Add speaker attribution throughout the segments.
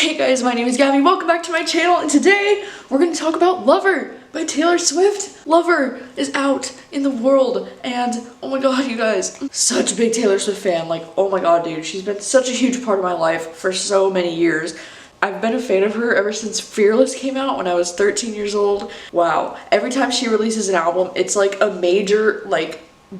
Speaker 1: Hey guys, my name is Gabby. Welcome back to my channel, and today we're going to talk about Lover by Taylor Swift. Lover is out in the world, and oh my god, you guys, such a big Taylor Swift fan. Like, oh my god, dude, she's been such a huge part of my life for so many years. I've been a fan of her ever since Fearless came out when I was 13 years old. Wow, every time she releases an album, it's like a major,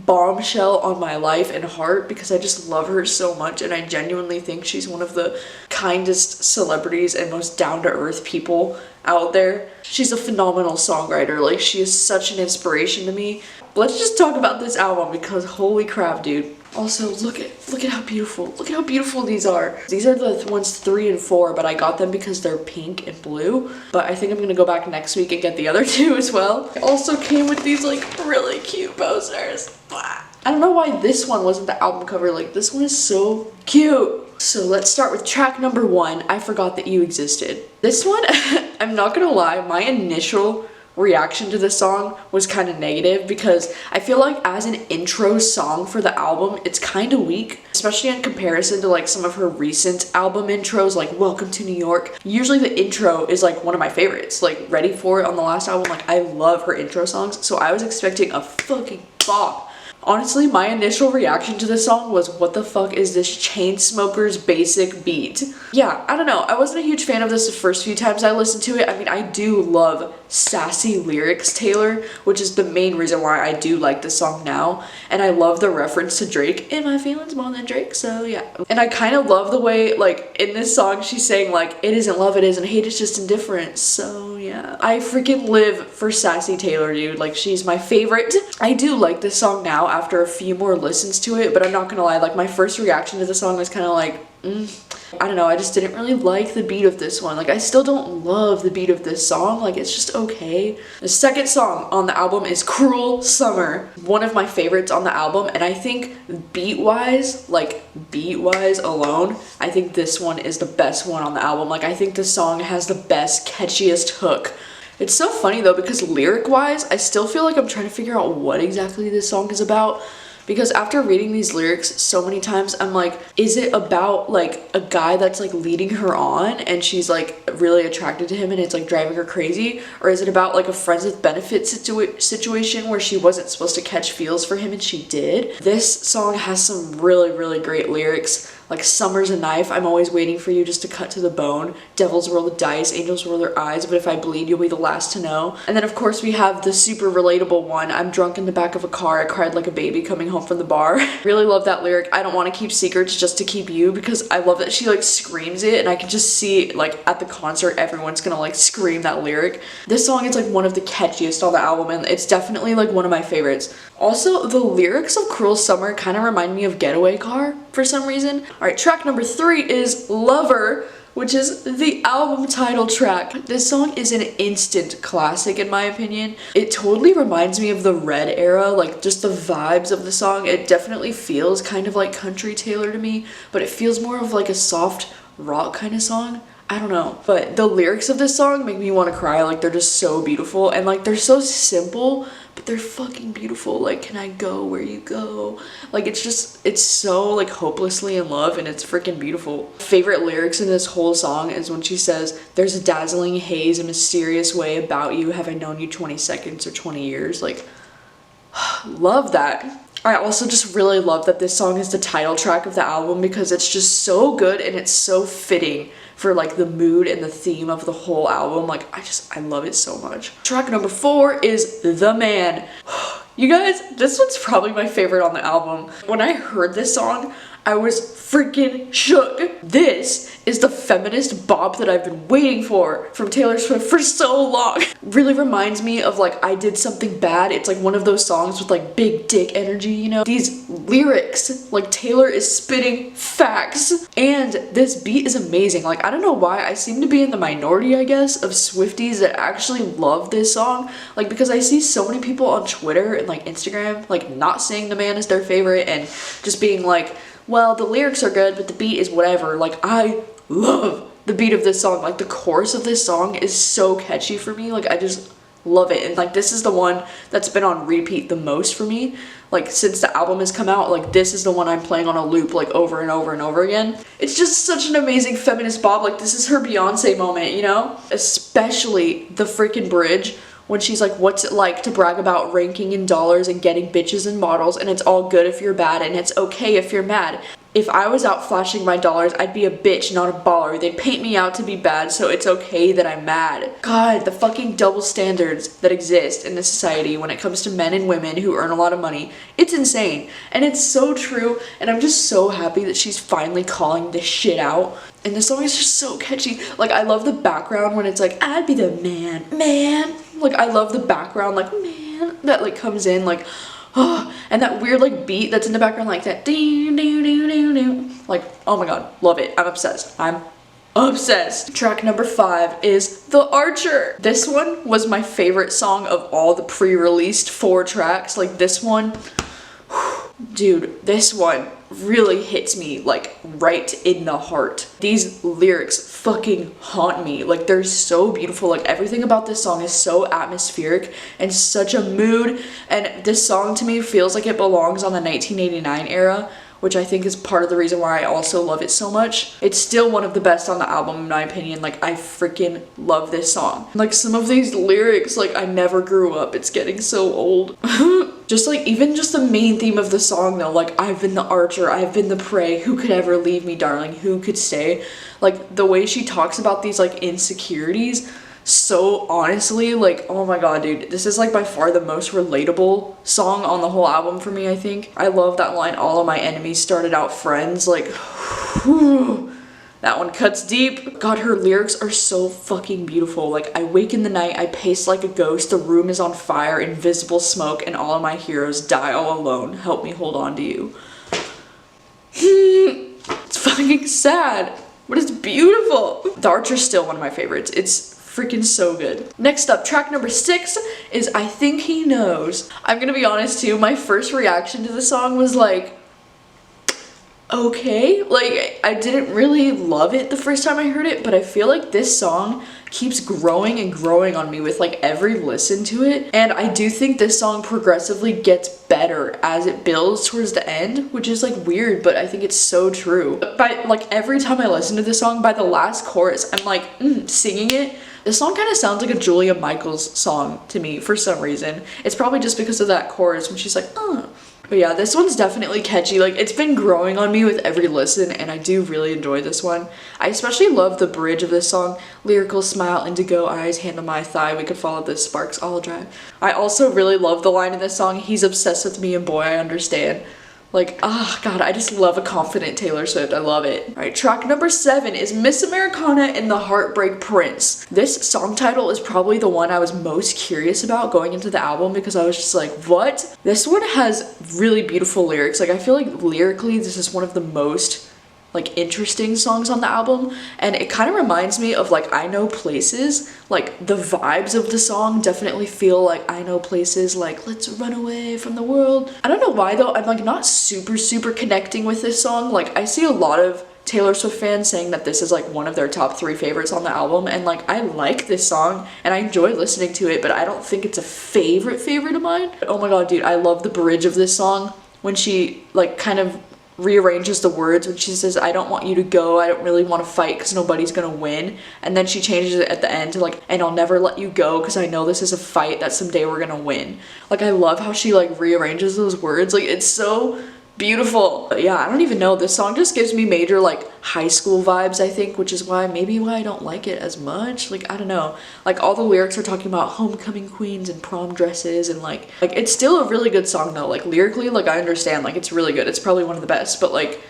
Speaker 1: bombshell on my life and heart because I just love her so much, and I genuinely think she's one of the kindest celebrities and most down-to-earth people out there. She's a phenomenal songwriter. Like, she is such an inspiration to me. Let's just talk about this album because holy crap, dude. Also, look at how beautiful these are. These are the ones 3 and 4, but I got them because they're pink and blue. But I think I'm gonna go back next week and get the other 2 as well. It also came with these really cute posters. I don't know why this one wasn't the album cover. Like, this one is so cute. So let's start with track number 1, I Forgot That You Existed. This one, I'm not gonna lie, my initial reaction to this song was kind of negative because I feel like as an intro song for the album, it's kind of weak, especially in comparison to some of her recent album intros, like Welcome to New York. Usually the intro is one of my favorites, like Ready For It on the last album. I love her intro songs, so I was expecting a fucking bop. Honestly, my initial reaction to this song was, what the fuck is this Chainsmokers basic beat? Yeah, I don't know. I wasn't a huge fan of this the first few times I listened to it. I mean, I do love sassy lyrics, Taylor, which is the main reason why I do like this song now. And I love the reference to Drake, in my feelings more than Drake, so yeah. And I kind of love the way, in this song, she's saying, it isn't love, it isn't hate, it's just indifference. So yeah, I freaking live for sassy Taylor, dude. She's my favorite. I do like this song now after a few more listens to it, but I'm not gonna lie, my first reaction to the song was kind of I don't know, I just didn't really like the beat of this one. I still don't love the beat of this song, it's just okay. The second song on the album is Cruel Summer, one of my favorites on the album, and I think beat-wise alone, I think this one is the best one on the album. I think the song has the best, catchiest hook. It's so funny though, because lyric-wise, I still feel like I'm trying to figure out what exactly this song is about. Because after reading these lyrics so many times, I'm is it about a guy that's leading her on and she's really attracted to him and it's driving her crazy? Or is it about a friends with benefits situation where she wasn't supposed to catch feels for him and she did? This song has some really great lyrics. Summer's a knife, I'm always waiting for you just to cut to the bone. Devils roll the dice, angels roll their eyes, but if I bleed, you'll be the last to know. And then of course we have the super relatable one, I'm drunk in the back of a car, I cried like a baby coming home from the bar. Really love that lyric, I don't want to keep secrets just to keep you, because I love that she screams it, and I can just see at the concert everyone's gonna scream that lyric. This song is one of the catchiest on the album, and it's definitely one of my favorites. Also, the lyrics of Cruel Summer kind of remind me of Getaway Car for some reason. Alright, track number 3 is Lover, which is the album title track. This song is an instant classic in my opinion. It totally reminds me of the Red era, just the vibes of the song. It definitely feels kind of like country Taylor to me, but it feels more of a soft rock kind of song. I don't know, but the lyrics of this song make me want to cry. They're just so beautiful, and they're so simple, but they're fucking beautiful. Can I go where you go? It's so hopelessly in love, and it's freaking beautiful. Favorite lyrics in this whole song is when she says, there's a dazzling haze, a mysterious way about you, have I known you 20 seconds or 20 years? Love that. I also just really love that this song is the title track of the album because it's just so good and it's so fitting for the mood and the theme of the whole album. I love it so much. Track number 4 is The Man. You guys, this one's probably my favorite on the album. When I heard this song, I was freaking shook. This is the feminist bop that I've been waiting for from Taylor Swift for so long. Really reminds me of I Did Something Bad. It's one of those songs with big dick energy, you know? These lyrics, Taylor is spitting facts, and this beat is amazing. I don't know why, I seem to be in the minority, I guess, of Swifties that actually love this song. Because I see so many people on Twitter and Instagram, not saying The Man is their favorite and just being well, the lyrics are good, but the beat is whatever. I love the beat of this song. The chorus of this song is so catchy for me. I just love it. And like, this is the one that's been on repeat the most for me. Like, since the album has come out, like, this is the one I'm playing on a loop, like, over and over and over again. It's just such an amazing feminist bop. Like, this is her Beyonce moment, you know? Especially the freaking bridge when she's like, what's it like to brag about ranking in dollars and getting bitches and models, and it's all good if you're bad and it's okay if you're mad. If I was out flashing my dollars, I'd be a bitch, not a baller. They'd paint me out to be bad, so it's okay that I'm mad. God, the fucking double standards that exist in this society when it comes to men and women who earn a lot of money, it's insane. And it's so true, and I'm just so happy that she's finally calling this shit out. And the song is just so catchy. Like, I love the background when it's like, I'd be the man. Like, I love the background, like, man, that like comes in, like, oh, and that weird like beat that's in the background, like that ding ding ding ding ding. Like, oh my god, love it. I'm obsessed. Track number 5 is The Archer. This one was my favorite song of all the pre-released 4 tracks. Like, this one, dude, this one really hits me like right in the heart. These lyrics fucking haunt me. Like, they're so beautiful. Like, everything about this song is so atmospheric and such a mood, and this song to me feels like it belongs on the 1989 era, which I think is part of the reason why I also love it so much. It's still one of the best on the album in my opinion. Like, I freaking love this song. Like, some of these lyrics, like, I never grew up, it's getting so old. Just like, even just the main theme of the song though, like, I've been the archer, I've been the prey, who could ever leave me, darling, who could stay? Like, the way she talks about these like insecurities so honestly, like, oh my god, dude, this is like by far the most relatable song on the whole album for me, I think. I love that line, all of my enemies started out friends. Like, whew, that one cuts deep. God, her lyrics are so fucking beautiful. Like, I wake in the night, I pace like a ghost, the room is on fire, invisible smoke, and all of my heroes die all alone. Help me hold on to you. It's fucking sad, but it's beautiful. The Archer's still one of my favorites. It's freaking so good. Next up, track number 6 is I Think He Knows. I'm gonna be honest too, my first reaction to the song was like, okay. Like, I didn't really love it the first time I heard it, but I feel like this song keeps growing and growing on me with like every listen to it. And I do think this song progressively gets better as it builds towards the end, which is like weird, but I think it's so true. By like every time I listen to this song, by the last chorus, I'm like singing it. This song kind of sounds like a Julia Michaels song to me for some reason. It's probably just because of that chorus when she's like, But yeah, this one's definitely catchy. Like, it's been growing on me with every listen, and I do really enjoy this one. I especially love the bridge of this song. Lyrical smile, indigo eyes, hand on my thigh, we could follow the sparks all drive. I also really love the line in this song, he's obsessed with me and boy, I understand. Like, oh god, I just love a confident Taylor Swift. I love it. Alright, track number 7 is Miss Americana and the Heartbreak Prince. This song title is probably the one I was most curious about going into the album because I was just like, what? This one has really beautiful lyrics. Like, I feel like lyrically this is one of the most like interesting songs on the album, and it kind of reminds me of like I Know Places. Like, the vibes of the song definitely feel like I Know Places, like let's run away from the world. I don't know why though, I'm like not super connecting with this song. Like, I see a lot of Taylor Swift fans saying that this is like one of their top 3 favorites on the album, and like I like this song and I enjoy listening to it, but I don't think it's a favorite of mine. But oh my god, dude, I love the bridge of this song when she like kind of rearranges the words when she says, I don't want you to go, I don't really want to fight because nobody's gonna win, and then she changes it at the end to like, and I'll never let you go because I know this is a fight that someday we're gonna win. Like, I love how she like rearranges those words. Like, it's so beautiful. But yeah, I don't even know, this song just gives me major like high school vibes, I think, which is why I don't like it as much. Like, I don't know, like all the lyrics are talking about homecoming queens and prom dresses, and like it's still a really good song though. Like, lyrically, like I understand, like it's really good, it's probably one of the best, but like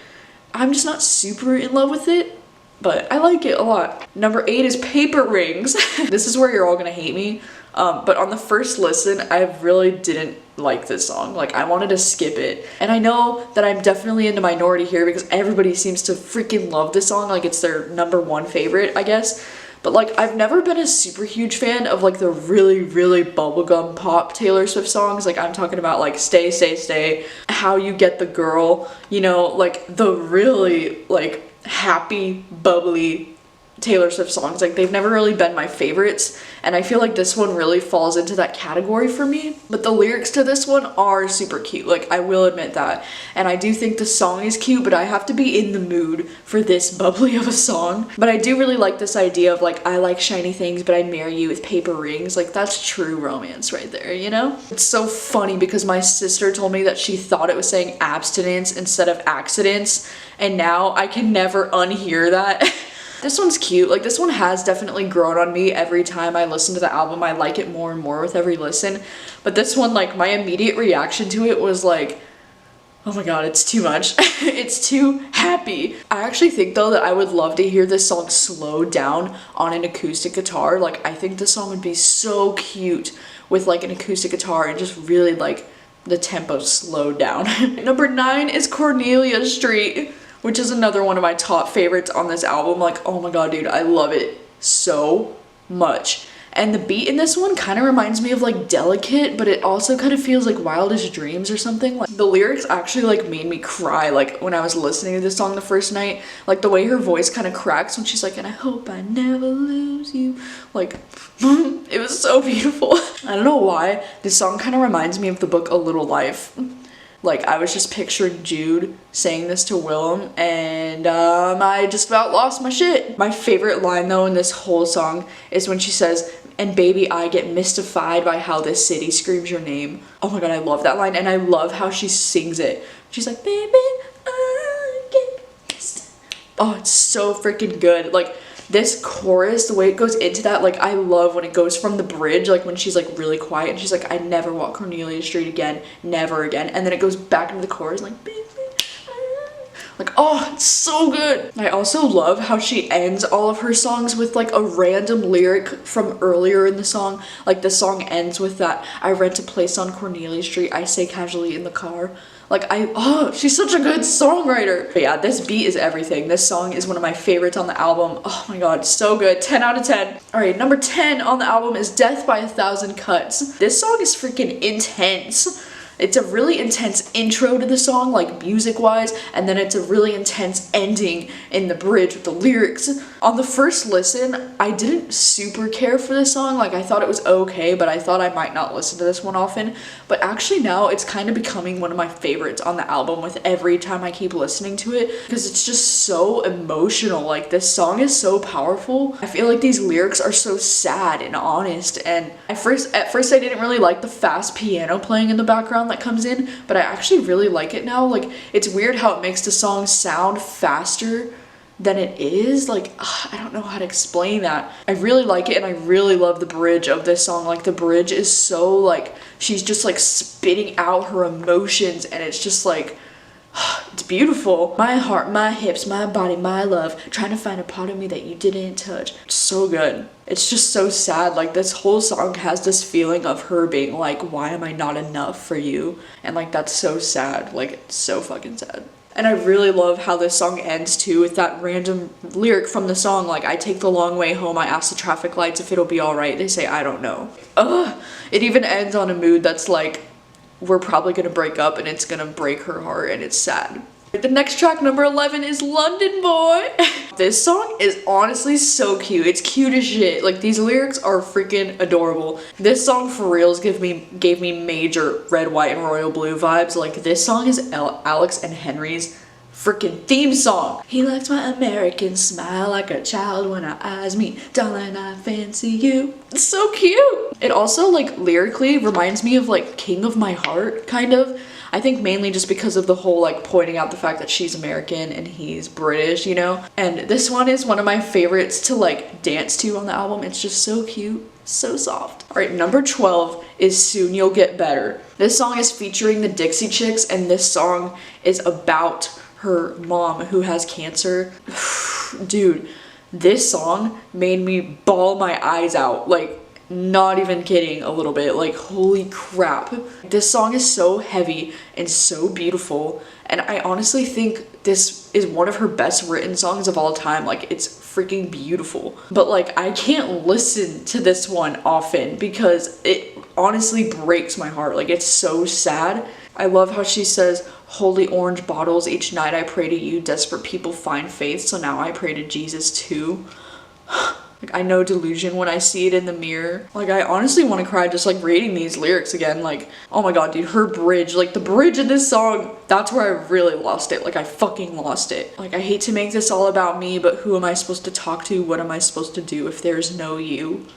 Speaker 1: I'm just not super in love with it, but I like it a lot. Number 8 is Paper Rings. This is where you're all gonna hate me, but on the first listen I really didn't like this song. Like, I wanted to skip it, and I know that I'm definitely in the minority here because everybody seems to freaking love this song, like it's their number 1 favorite, I guess. But like, I've never been a super huge fan of like the really bubblegum pop Taylor Swift songs. Like, I'm talking about like Stay Stay Stay, How You Get the Girl, you know, like the really like happy bubbly Taylor Swift songs. Like, they've never really been my favorites, and I feel like this one really falls into that category for me. But the lyrics to this one are super cute, like, I will admit that. And I do think the song is cute, but I have to be in the mood for this bubbly of a song. But I do really like this idea of, like, I like shiny things, but I'd marry you with paper rings. Like, that's true romance right there, you know? It's so funny because my sister told me that she thought it was saying abstinence instead of accidents, and now I can never unhear that. This one's cute. Like, this one has definitely grown on me every time I listen to the album. I like it more and more with every listen. But this one, like, my immediate reaction to it was like, oh my god, it's too much. It's too happy. I actually think though that I would love to hear this song slowed down on an acoustic guitar. Like, I think this song would be so cute with like an acoustic guitar and just really like the tempo slowed down. Number 9 is Cornelia Street, which is another one of my top favorites on this album. Like, oh my god, dude, I love it so much. And the beat in this one kind of reminds me of like Delicate, but it also kind of feels like Wildest Dreams or something. Like, the lyrics actually like made me cry, like when I was listening to this song the first night. Like, the way her voice kind of cracks when she's like, and I hope I never lose you. Like, it was so beautiful. I don't know why, this song kind of reminds me of the book A Little Life. Like, I was just picturing Jude saying this to Willem, and I just about lost my shit. My favorite line though in this whole song is when she says, and baby, I get mystified by how this city screams your name. Oh my god, I love that line, and I love how she sings it. She's like, baby, I get mystified. Oh, it's so freaking good. Like, this chorus, the way it goes into that, like, I love when it goes from the bridge, like when she's like really quiet and she's like, I never walk Cornelia Street again, never again, and then it goes back into the chorus like, baby, like, oh, it's so good. I also love how she ends all of her songs with like a random lyric from earlier in the song. Like, the song ends with that, I rent a place on Cornelia Street, I say casually in the car. Like, she's such a good songwriter. But yeah, this beat is everything. This song is one of my favorites on the album. Oh my god, so good. 10 out of 10. Alright, number 10 on the album is Death by a Thousand Cuts. This song is freaking intense. It's a really intense intro to the song, like music-wise, and then it's a really intense ending in the bridge with the lyrics. On the first listen, I didn't super care for this song. Like, I thought it was okay, but I thought I might not listen to this one often. But actually now it's kind of becoming one of my favorites on the album with every time I keep listening to it, because it's just so emotional. Like, this song is so powerful. I feel like these lyrics are so sad and honest, and at first I didn't really like the fast piano playing in the background that comes in, but I actually really like it now. Like, it's weird how it makes the song sound faster than it is. Like, I don't know how to explain that. I really like it, and I really love the bridge of this song. Like, the bridge is so like, she's just like spitting out her emotions, and it's just like, it's beautiful. My heart, my hips, my body, my love, trying to find a part of me that you didn't touch. It's so good. It's just so sad. Like, this whole song has this feeling of her being like, why am I not enough for you? And like, that's so sad. Like, it's so fucking sad. And I really love how this song ends too with that random lyric from the song, like, I take the long way home, I ask the traffic lights if it'll be alright, they say I don't know. Ugh. It even ends on a mood that's like, we're probably gonna break up and it's gonna break her heart, and it's sad. The next track, number 11, is London Boy. This song is honestly so cute. It's cute as shit. Like, these lyrics are freaking adorable. This song for reals gave me major Red, White, and Royal Blue vibes. Like, this song is Alex and Henry's freaking theme song. He likes my American smile like a child when our eyes meet. Darling, I fancy you. It's so cute. It also, like, lyrically reminds me of like King of My Heart, kind of. I think mainly just because of the whole like pointing out the fact that she's American and he's British, you know? And this one is one of my favorites to like dance to on the album. It's just so cute, so soft. All right, number 12 is Soon You'll Get Better. This song is featuring the Dixie Chicks, and this song is about her mom who has cancer. Dude, this song made me bawl my eyes out. Like, not even kidding a little bit. Like, holy crap. This song is so heavy and so beautiful, and I honestly think this is one of her best written songs of all time. Like, it's freaking beautiful. But like, I can't listen to this one often because it honestly breaks my heart. Like, it's so sad. I love how she says, holy orange bottles, each night I pray to you, desperate people find faith, so now I pray to Jesus too. Like, I know delusion when I see it in the mirror. Like, I honestly want to cry just like reading these lyrics again. Like, oh my god, dude, her bridge, like the bridge in this song, that's where I really lost it. Like, I fucking lost it. Like, I hate to make this all about me, but who am I supposed to talk to? What am I supposed to do if there's no you?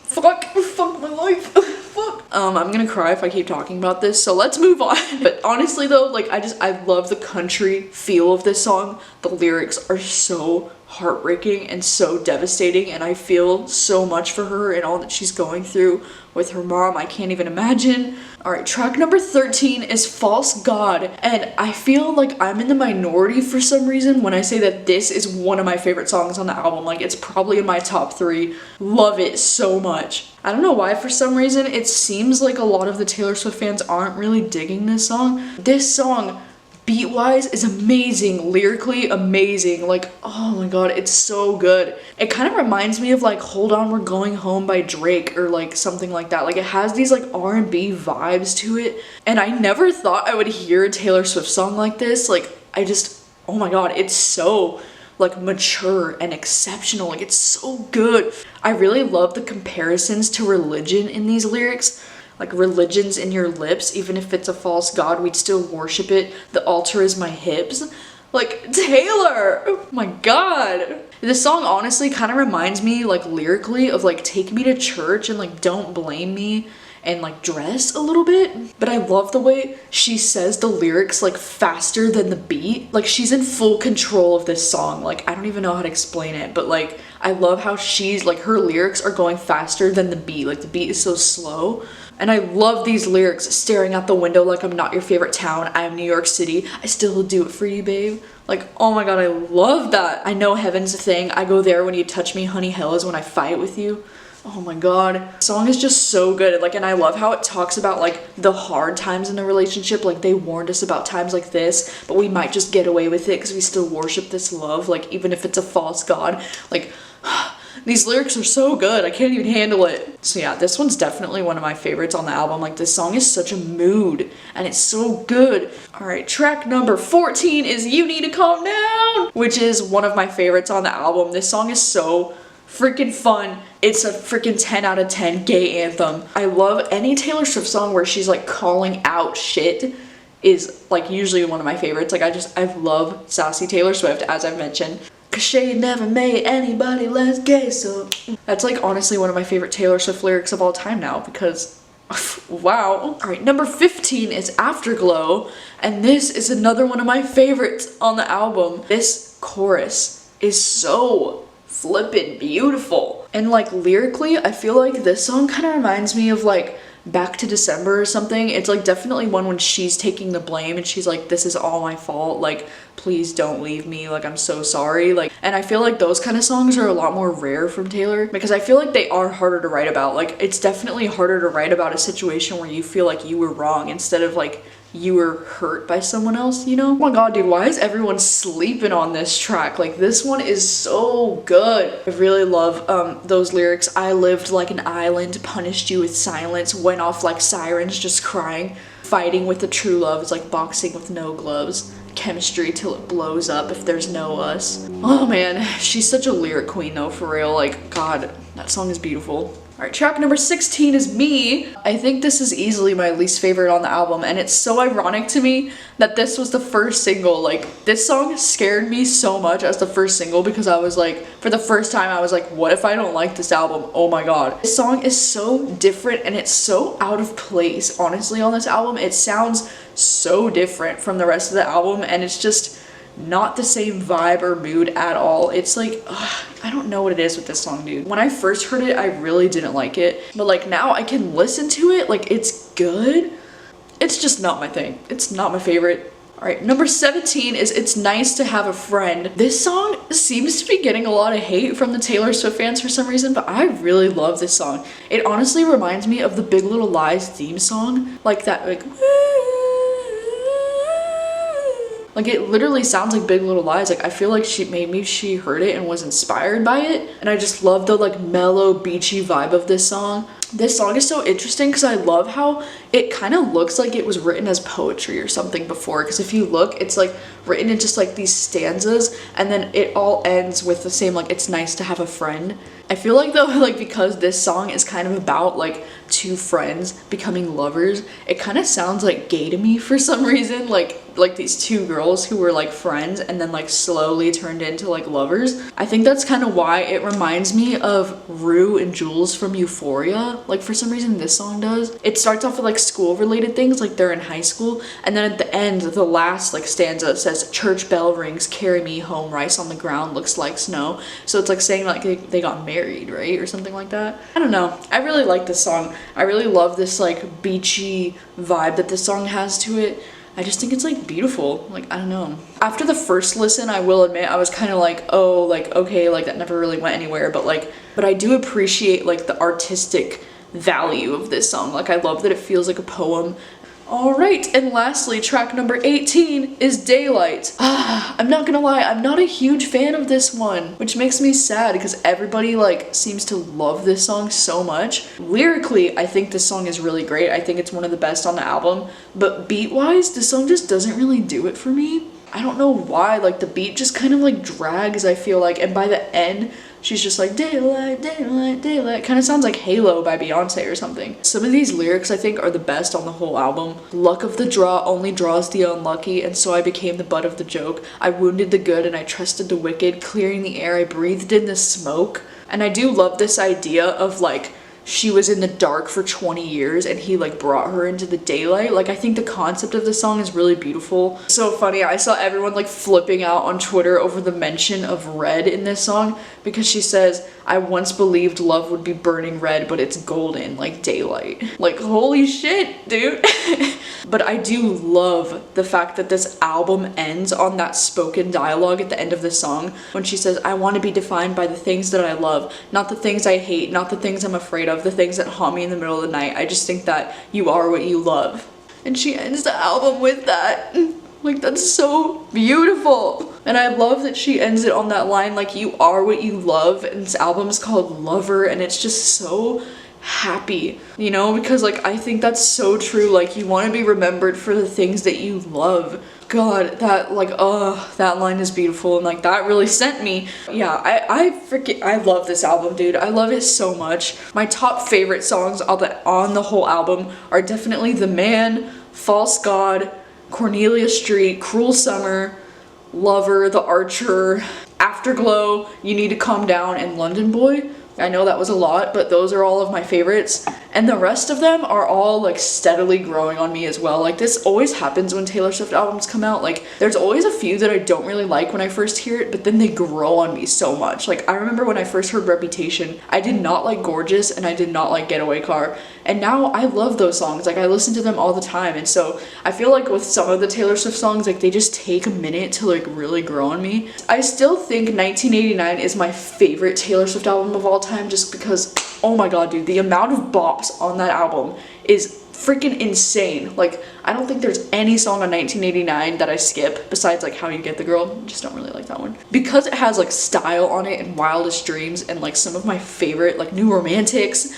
Speaker 1: Fuck my life. Fuck. I'm gonna cry if I keep talking about this, so let's move on. But honestly though, like, I love the country feel of this song. The lyrics are so heartbreaking and so devastating, and I feel so much for her and all that she's going through with her mom. I can't even imagine. All right, track number 13 is False God, and I feel like I'm in the minority for some reason when I say that this is one of my favorite songs on the album. Like, it's probably in my top 3. Love it so much. I don't know why, for some reason it seems like a lot of the Taylor Swift fans aren't really digging this song. This song, beat-wise, is amazing, lyrically amazing. Like, oh my god, it's so good. It kind of reminds me of like Hold On We're Going Home by Drake or like something like that. Like, it has these like R&B vibes to it, and I never thought I would hear a Taylor Swift song like this. Like, oh my god, it's so like mature and exceptional. Like, it's so good. I really love the comparisons to religion in these lyrics. Like, religion's in your lips, even if it's a false god, we'd still worship it. The altar is my hips. Like, Taylor! Oh my god! This song honestly kind of reminds me, like, lyrically of, like, Take Me to Church and, like, Don't Blame Me and, like, Dress a little bit. But I love the way she says the lyrics, like, faster than the beat. Like, she's in full control of this song. Like, I don't even know how to explain it, but, like, I love how she's, like, her lyrics are going faster than the beat. Like, the beat is so slow. And I love these lyrics, staring out the window like I'm not your favorite town. I am New York City. I still do it for you, babe. Like, oh my god, I love that. I know heaven's a thing. I go there when you touch me. Honey, hell is when I fight with you. Oh my god. The song is just so good. Like, and I love how it talks about like the hard times in the relationship. Like, they warned us about times like this, but we might just get away with it because we still worship this love. Like, even if it's a false god. Like, these lyrics are so good, I can't even handle it. So yeah, this one's definitely one of my favorites on the album. Like, this song is such a mood, and it's so good. Alright, track number 14 is You Need to Calm Down, which is one of my favorites on the album. This song is so freaking fun. It's a freaking 10 out of 10 gay anthem. I love any Taylor Swift song where she's like calling out shit is like usually one of my favorites. Like, I love sassy Taylor Swift, as I've mentioned. Cause she never made anybody less gay, so that's like honestly one of my favorite Taylor Swift lyrics of all time now, because wow. Alright, number 15 is Afterglow, and this is another one of my favorites on the album. This chorus is so flippin' beautiful. And like lyrically, I feel like this song kind of reminds me of like Back to December or something. It's like definitely one when she's taking the blame and she's like, this is all my fault, like, please don't leave me, like, I'm so sorry. Like, and I feel like those kind of songs are a lot more rare from Taylor, because I feel like they are harder to write about. Like, it's definitely harder to write about a situation where you feel like you were wrong instead of like you were hurt by someone else, you know? Oh my god, dude, why is everyone sleeping on this track? Like, this one is so good. I really love those lyrics. I lived like an island, punished you with silence, went off like sirens just crying. Fighting with the true love is like boxing with no gloves. Chemistry till it blows up if there's no us. Oh man, she's such a lyric queen though, for real. Like, god, that song is beautiful. Alright, track number 16 is Me. I think this is easily my least favorite on the album, and it's so ironic to me that this was the first single. Like, this song scared me so much as the first single, because I was like, for the first time I was like, what if I don't like this album? Oh my god. This song is so different and it's so out of place, honestly, on this album. It sounds so different from the rest of the album, and it's just not the same vibe or mood at all. It's like, I don't know what it is with this song, dude. When I first heard it, I really didn't like it, but like now I can listen to it, like it's good. It's just not my thing. It's not my favorite. Alright, number 17 is It's Nice to Have a Friend. This song seems to be getting a lot of hate from the Taylor Swift fans for some reason, but I really love this song. It honestly reminds me of the Big Little Lies theme song. Like that, like it literally sounds like Big Little Lies. Like, I feel like maybe she heard it and was inspired by it. And I just love the like mellow, beachy vibe of this song. This song is so interesting because I love how it kind of looks like it was written as poetry or something before, because if you look, it's like written in just like these stanzas, and then it all ends with the same like, it's nice to have a friend. I feel like though, like because this song is kind of about like two friends becoming lovers, it kind of sounds like gay to me for some reason, like these two girls who were like friends and then like slowly turned into like lovers. I think that's kind of why it reminds me of Rue and Jules from Euphoria. Like for some reason this song does. It starts off with like school related things, like they're in high school, and then at the end, the last like stanza says, church bell rings, carry me home, rice on the ground looks like snow. So it's like saying like they got married, right? Or something like that. I don't know. I really like this song. I really love this like beachy vibe that this song has to it. I just think it's like beautiful. Like, I don't know. After the first listen, I will admit I was kind of like, oh, like, okay, like that never really went anywhere, but I do appreciate like the artistic value of this song. Like, I love that it feels like a poem. All right, and lastly, track number 18 is Daylight. I'm not gonna lie, I'm not a huge fan of this one, which makes me sad because everybody like seems to love this song so much. Lyrically, I think this song is really great. I think it's one of the best on the album, but beat-wise, this song just doesn't really do it for me. I don't know why, like the beat just kind of like drags, I feel like, and by the end, she's just like, daylight, daylight, daylight. Kind of sounds like Halo by Beyonce or something. Some of these lyrics I think are the best on the whole album. Luck of the draw only draws the unlucky, and so I became the butt of the joke. I wounded the good and I trusted the wicked. Clearing the air, I breathed in the smoke. And I do love this idea of like, she was in the dark for 20 years and he like brought her into the daylight. Like, I think the concept of this song is really beautiful. So funny, I saw everyone like flipping out on Twitter over the mention of red in this song, because she says, I once believed love would be burning red, but it's golden like daylight. Like, holy shit, dude. But I do love the fact that this album ends on that spoken dialogue at the end of the song when she says, I want to be defined by the things that I love, not the things I hate, not the things I'm afraid of, the things that haunt me in the middle of the night. I just think that you are what you love. And she ends the album with that. Like, that's so beautiful. And I love that she ends it on that line, like, you are what you love. And this album is called Lover, and it's just so happy, you know, because like I think that's so true. Like, you want to be remembered for the things that you love. God, that like, oh, that line is beautiful, and like that really sent me. Yeah, I love this album, dude. I love it so much. My top favorite songs on the whole album are definitely The Man, False God, Cornelia Street, Cruel Summer, Lover, The Archer, Afterglow, You Need to Calm Down, and London Boy. I know that was a lot, but those are all of my favorites. And the rest of them are all like steadily growing on me as well. Like, this always happens when Taylor Swift albums come out. Like, there's always a few that I don't really like when I first hear it, but then they grow on me so much. Like, I remember when I first heard Reputation, I did not like Gorgeous and I did not like Getaway Car. And now I love those songs. Like, I listen to them all the time. And so I feel like with some of the Taylor Swift songs, like they just take a minute to like really grow on me. I still think 1989 is my favorite Taylor Swift album of all time, just because, oh my god, dude, the amount of bops on that album is freaking insane. Like, I don't think there's any song on 1989 that I skip besides like How You Get the Girl. Just don't really like that one. Because it has like Style on it and Wildest Dreams and like some of my favorite like New Romantics,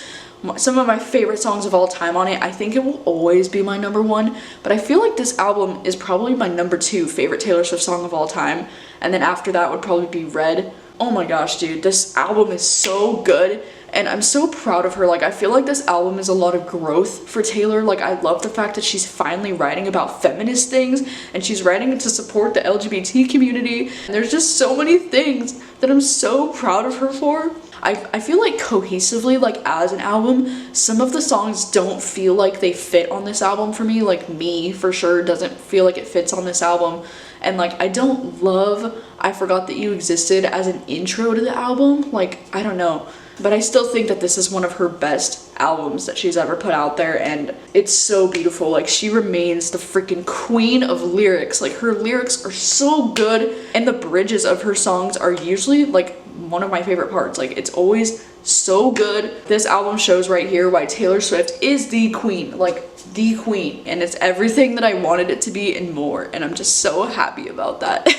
Speaker 1: some of my favorite songs of all time on it, I think it will always be my number one. But I feel like this album is probably my number 2 favorite Taylor Swift song of all time. And then after that would probably be Red. Oh my gosh, dude, this album is so good. And I'm so proud of her. Like, I feel like this album is a lot of growth for Taylor. Like, I love the fact that she's finally writing about feminist things and she's writing to support the LGBT community. And there's just so many things that I'm so proud of her for. I feel like cohesively, like as an album, some of the songs don't feel like they fit on this album for me. Like Me, for sure, doesn't feel like it fits on this album. And like, I don't love I Forgot That You Existed as an intro to the album. Like, I don't know. But I still think that this is one of her best albums that she's ever put out there, and it's so beautiful. Like, she remains the freaking queen of lyrics. Like, her lyrics are so good, and the bridges of her songs are usually like one of my favorite parts. Like, it's always so good. This album shows right here why Taylor Swift is the queen, like the queen, and it's everything that I wanted it to be and more, and I'm just so happy about that.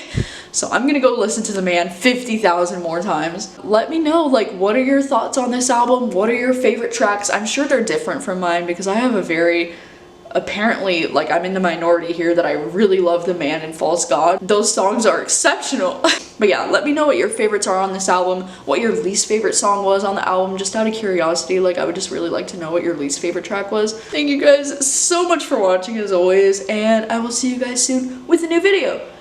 Speaker 1: So I'm gonna go listen to the man 50,000 more times. Let me know, like, what are your thoughts on this album? What are your favorite tracks? I'm sure they're different from mine because I have a very, apparently, like, I'm in the minority here that I really love The Man and False God. Those songs are exceptional. But yeah, let me know what your favorites are on this album, what your least favorite song was on the album, just out of curiosity. Like, I would just really like to know what your least favorite track was. Thank you guys so much for watching as always, and I will see you guys soon with a new video.